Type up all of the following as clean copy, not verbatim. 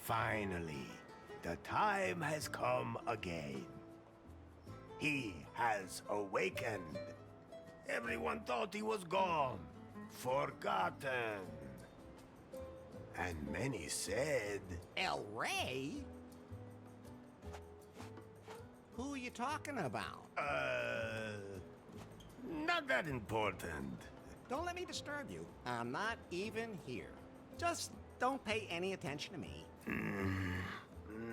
Finally, the time has come again. He has awakened. Everyone thought he was gone, forgotten. And many said, El Rey? Who are you talking about? not that important. Don't let me disturb you. I'm not even here. Just don't pay any attention to me.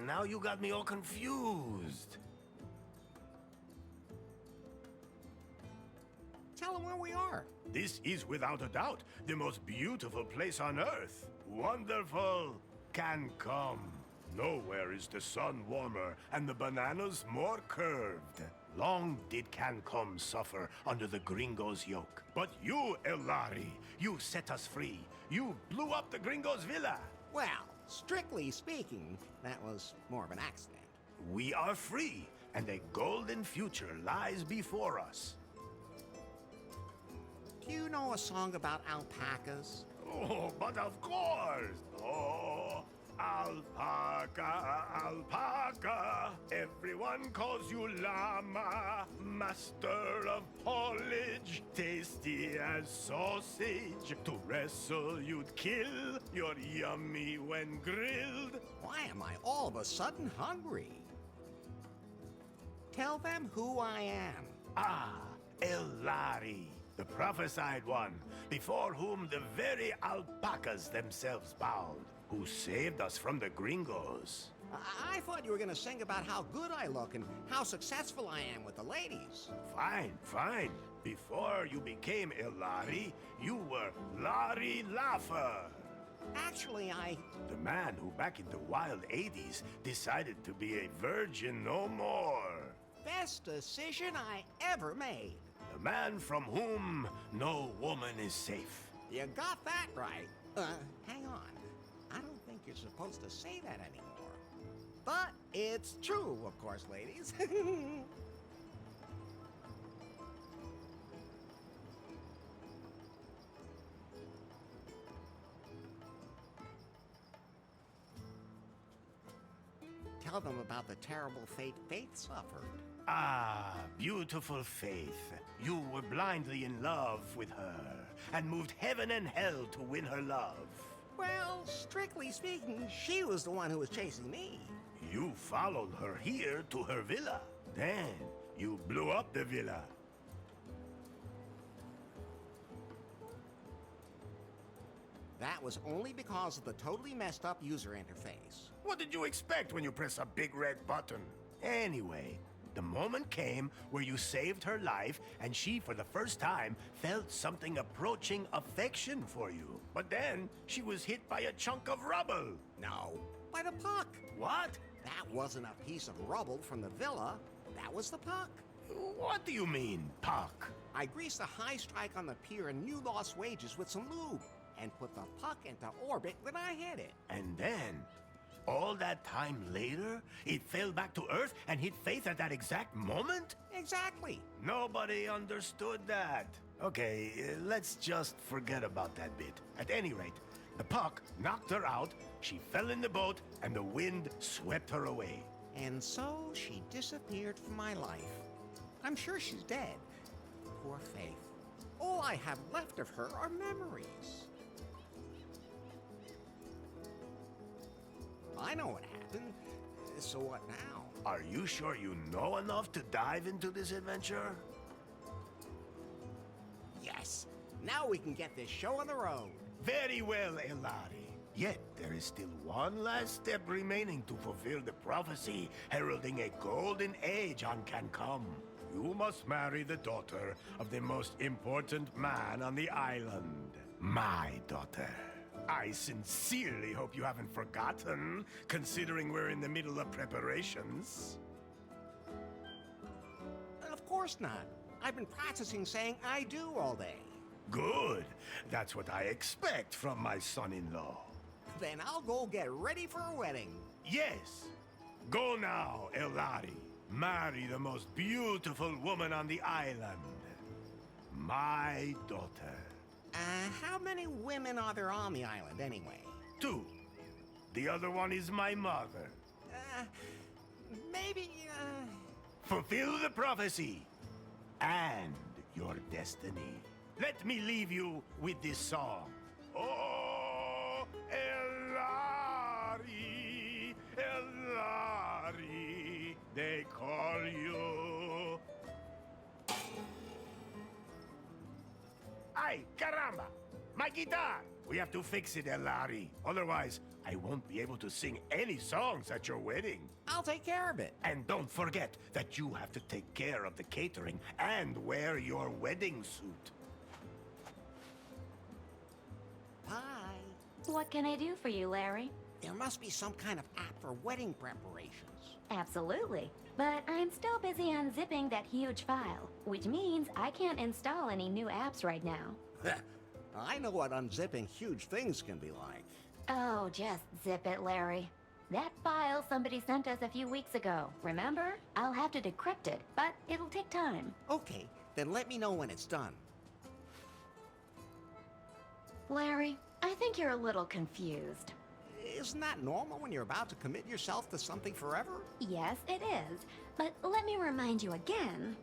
Now you got me all confused. Tell them where we are. This is without a doubt the most beautiful place on Earth. Wonderful Cancom. Nowhere is the sun warmer and the bananas more curved. Long did Cancom suffer under the gringos' yoke. But you, Elari, you set us free. You blew up the gringos' villa. Well, strictly speaking, that was more of an accident. We are free, and a golden future lies before us. Do you know a song about alpacas? Oh, but of course! Oh, alpaca, alpaca. Everyone calls you llama, master of haulage, tasty as sausage. To wrestle, you'd kill. You're yummy when grilled. Why am I all of a sudden hungry? Tell them who I am. Ah, Elari, the prophesied one, before whom the very alpacas themselves bowed, who saved us from the gringos. I thought you were going to sing about how good I look and how successful I am with the ladies. Fine, fine. Before you became Elari, you were Lari Laffer. Actually, The man who back in the wild 80s decided to be a virgin no more. Best decision I ever made. The man from whom no woman is safe. You got that right. Hang on. I don't think you're supposed to say that anymore. But it's true, of course, ladies. Tell them about the terrible fate Faith suffered. Ah, beautiful Faith. You were blindly in love with her and moved heaven and hell to win her love. Well, strictly speaking, she was the one who was chasing me. You followed her here to her villa. Then you blew up the villa. That was only because of the totally messed up user interface. What did you expect when you press a big red button? Anyway, the moment came where you saved her life, and she, for the first time, felt something approaching affection for you. But then, she was hit by a chunk of rubble. No, by the puck. What? That wasn't a piece of rubble from the villa. That was the puck. What do you mean, puck? I greased a high strike on the pier and new lost wages with some lube, and put the puck into orbit when I hit it. And then, all that time later, it fell back to Earth and hit Faith at that exact moment? Exactly. Nobody understood that. Okay, let's just forget about that bit. At any rate, the puck knocked her out, she fell in the boat, and the wind swept her away. And so she disappeared from my life. I'm sure she's dead. Poor Faith. All I have left of her are memories. I know what happened. So what now? Are you sure you know enough to dive into this adventure? Yes. Now we can get this show on the road. Very well, Elari. Yet there is still one last step remaining to fulfill the prophecy heralding a golden age on Cancom. You must marry the daughter of the most important man on the island. My daughter. I sincerely hope you haven't forgotten, considering we're in the middle of preparations. Of course not. I've been practicing saying I do all day. Good. That's what I expect from my son-in-law. Then I'll go get ready for a wedding. Yes. Go now, Elari. Marry the most beautiful woman on the island. My daughter. How many women are there on the island anyway? 2. The other one is my mother. Maybe, Fulfill the prophecy and your destiny. Let me leave you with this song. Oh, Elari, Elari, they call you. Ay, caramba! My guitar! We have to fix it, Elari. Otherwise, I won't be able to sing any songs at your wedding. I'll take care of it. And don't forget that you have to take care of the catering and wear your wedding suit. Bye. What can I do for you, Larry? There must be some kind of app for wedding preparations. Absolutely. But I'm still busy unzipping that huge file, which means I can't install any new apps right now. I know what unzipping huge things can be like. Oh, just zip it, Larry. That file somebody sent us a few weeks ago, remember? I'll have to decrypt it, but it'll take time. Okay, then let me know when it's done. Larry, I think you're a little confused. Isn't that normal when you're about to commit yourself to something forever? Yes, it is. But let me remind you again.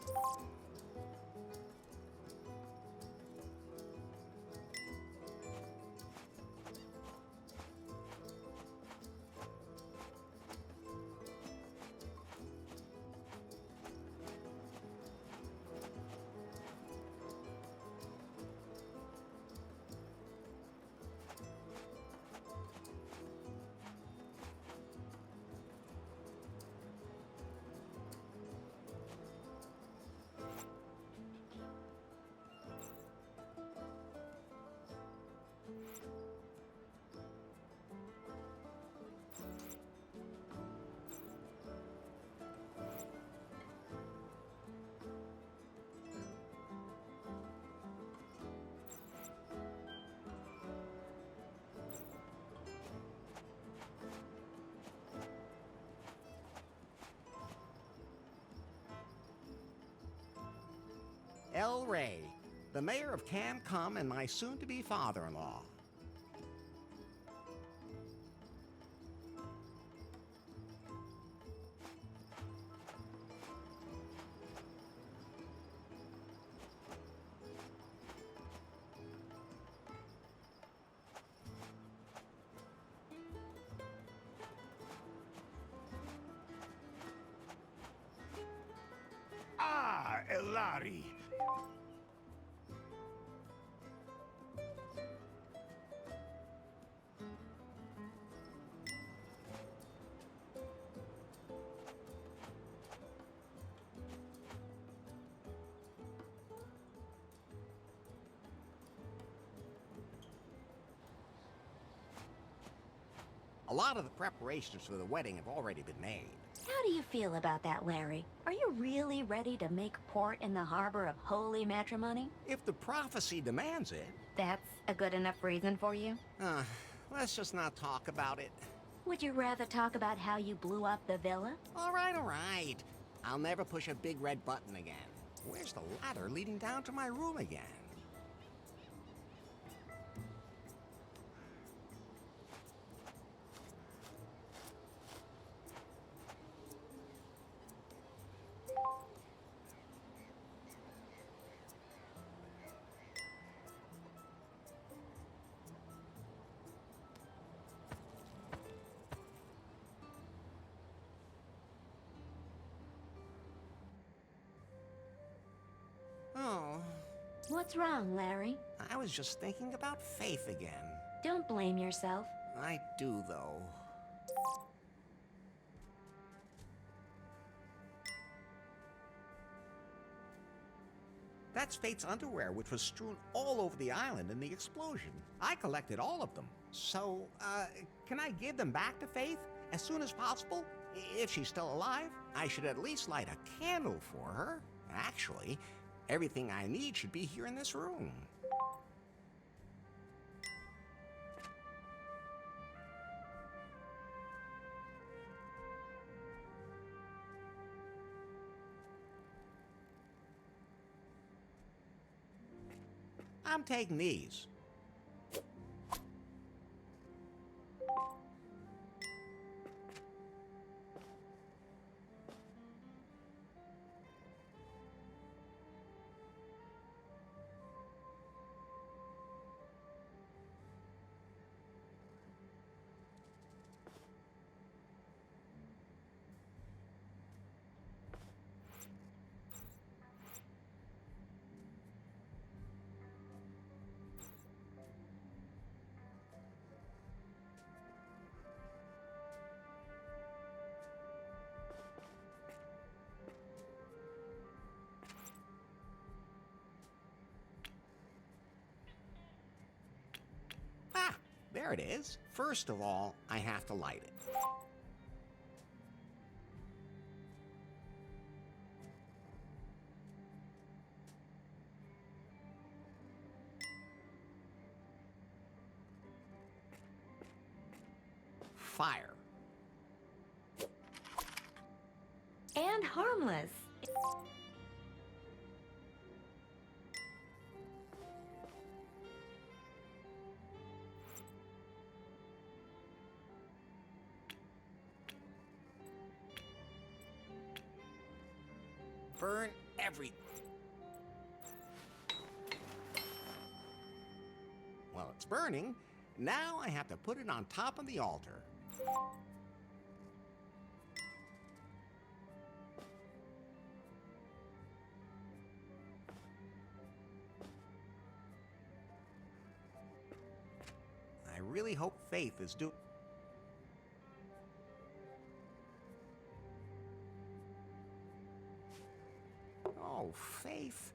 El Rey, the mayor of Cancom and my soon-to-be father-in-law. Ah, Elari. A lot of the preparations for the wedding have already been made. How do you feel about that, Larry? Are you really ready to make port in the harbor of holy matrimony? If the prophecy demands it. That's a good enough reason for you? Let's just not talk about it. Would you rather talk about how you blew up the villa? All right. I'll never push a big red button again. Where's the ladder leading down to my room again? Oh, What's wrong, Larry? I was just thinking about Faith again. Don't blame yourself. I do, though. That's Faith's underwear, which was strewn all over the island in the explosion. I collected all of them. So, can I give them back to Faith as soon as possible? If she's still alive, I should at least light a candle for her. Actually, everything I need should be here in this room. I'm taking these. There it is. First of all, I have to light it. Fire. And harmless. Burn everything. Well, it's burning. Now I have to put it on top of the altar. I really hope Faith is doing... Oh, Faith,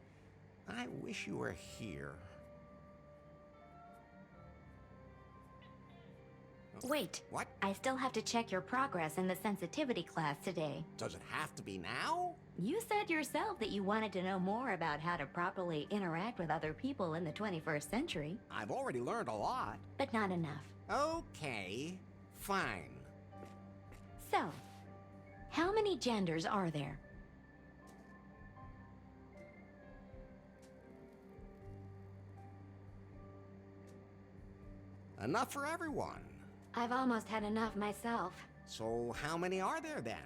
I wish you were here. Wait. What? I still have to check your progress in the sensitivity class today. Does it have to be now? You said yourself that you wanted to know more about how to properly interact with other people in the 21st century, I've already learned a lot. but not enough. Okay, fine. So, how many genders are there? Enough for everyone. I've almost had enough myself. So how many are there then?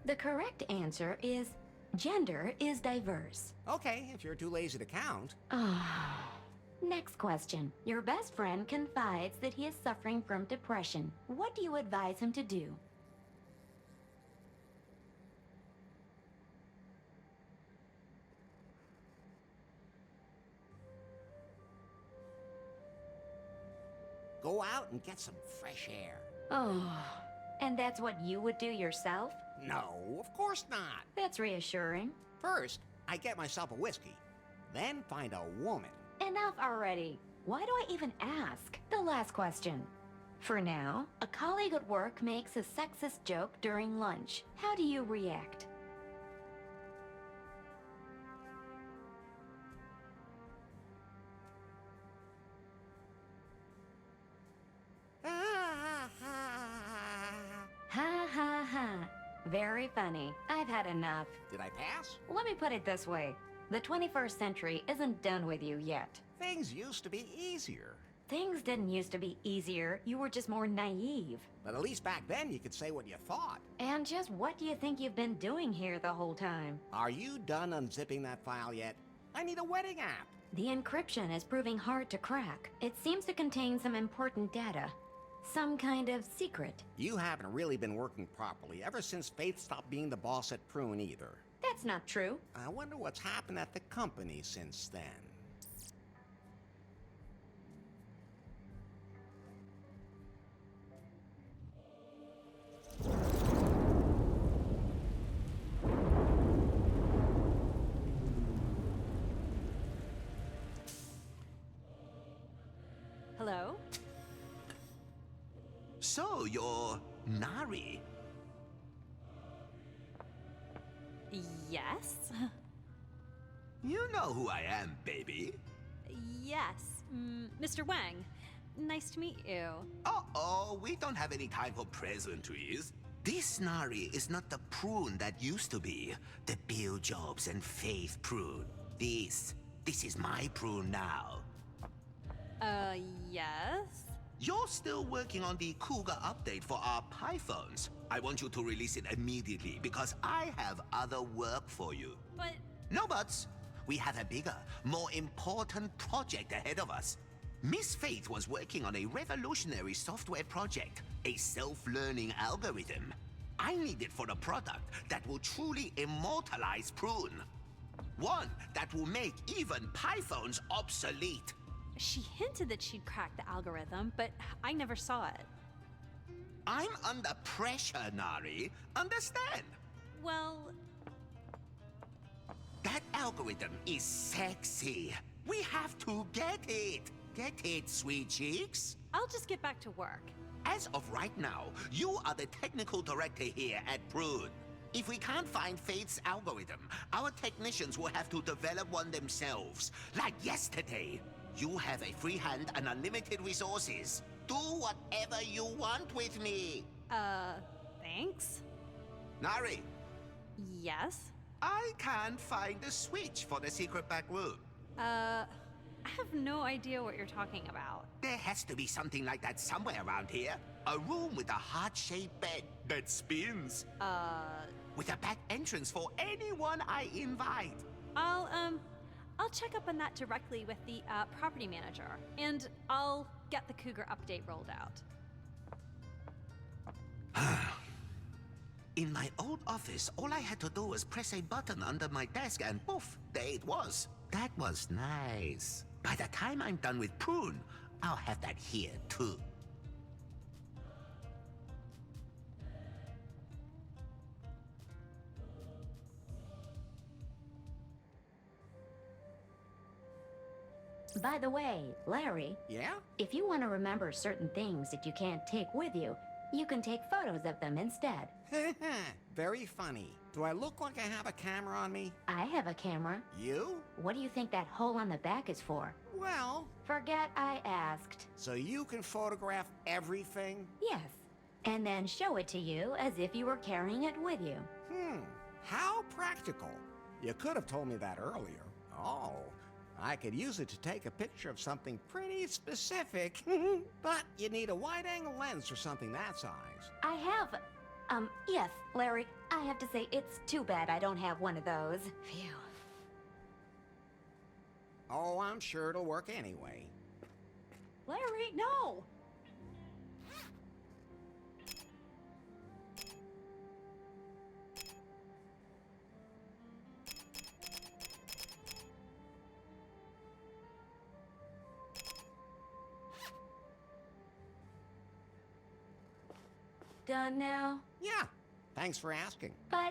The correct answer is gender is diverse. Okay, if you're too lazy to count. Next question. Your best friend confides that he is suffering from depression. What do you advise him to do? Go out and get some fresh air. Oh, and that's what you would do yourself? No, of course not. That's reassuring. First, I get myself a whiskey. Then find a woman. Enough already. Why do I even ask? The last question. For now, a colleague at work makes a sexist joke during lunch. How do you react? Ha ha ha. Very funny. I've had enough. Did I pass? Let me put it this way. The 21st century isn't done with you yet. Things used to be easier. Things didn't used to be easier. You were just more naive. But at least back then you could say what you thought. And just what do you think you've been doing here the whole time? Are you done unzipping that file yet? I need a wedding app. The encryption is proving hard to crack. It seems to contain some important data. Some kind of secret. You haven't really been working properly ever since Faith stopped being the boss at Prune either. That's not true. I wonder what's happened at the company since then. Hello? So, you're Nari. Yes? You know who I am, baby. Yes. Mr. Wang. Nice to meet you. Uh-oh, we don't have any time for pleasantries. This Nari is not the Prune that used to be. The Bill Jobs and Faith Prune. This is my Prune now. Yes? You're still working on the Cougar update for our Pyphones. I want you to release it immediately because I have other work for you. But... No buts. We have a bigger, more important project ahead of us. Miss Faith was working on a revolutionary software project, a self-learning algorithm. I need it for a product that will truly immortalize Prune. One that will make even Pyphones obsolete. She hinted that she'd cracked the algorithm, but I never saw it. I'm under pressure, Nari. Understand? Well... That algorithm is sexy. We have to get it. Get it, sweet cheeks? I'll just get back to work. As of right now, you are the technical director here at Prune. If we can't find Faith's algorithm, our technicians will have to develop one themselves. Like yesterday. You have a free hand and unlimited resources. Do whatever you want with me. Thanks? Nari, Yes? I can't find the switch for the secret back room. I have no idea what you're talking about. There has to be something like that somewhere around here. A room with a heart-shaped bed that spins. With a back entrance for anyone I invite. I'll check up on that directly with the, property manager. And I'll get the Cougar update rolled out. In my old office, all I had to do was press a button under my desk and poof, there it was. That was nice. By the time I'm done with Prune, I'll have that here too. By the way, Larry, Yeah? if you want to remember certain things that you can't take with you, you can take photos of them instead. Very funny. Do I look like I have a camera on me? I have a camera. You? What do you think that hole on the back is for? Well, Forget I asked. so you can photograph everything? Yes. And then show it to you as if you were carrying it with you. How practical. You could have told me that earlier. Oh, I could use it to take a picture of something pretty specific. But you need a wide-angle lens for something that size. I have... yes, Larry, I have to say it's too bad I don't have one of those. Phew. Oh, I'm sure it'll work anyway. Larry, no! Done now? Yeah, thanks for asking. But